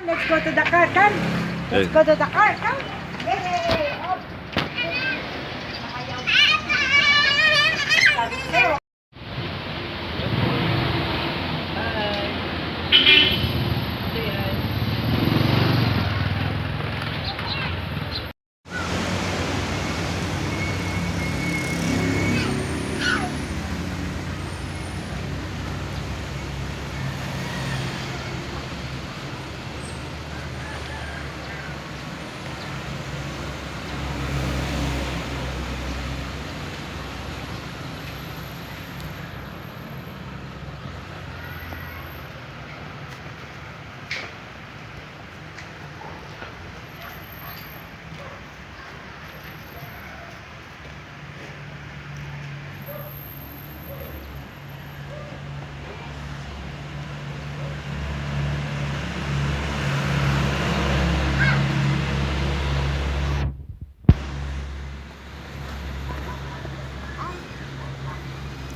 Let's go to the car, come. Let's go to the car, come. Yay! Up.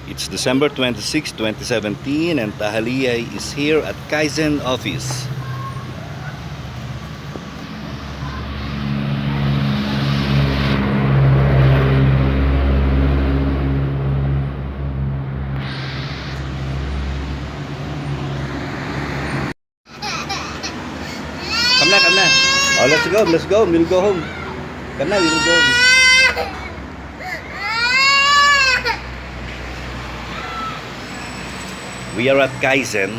It's December 26, 2017 and Tahaliyay is here at Kaizen office. Come na. Oh, let's go. We'll go home. Come na, we'll go home. We are at Kaizen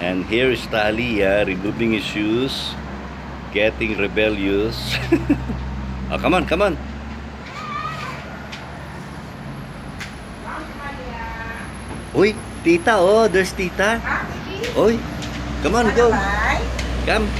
and here is Talia removing his shoes, getting rebellious. Oh, come on. Uy, tita, oh, there's tita. Uy, come on, go. Come.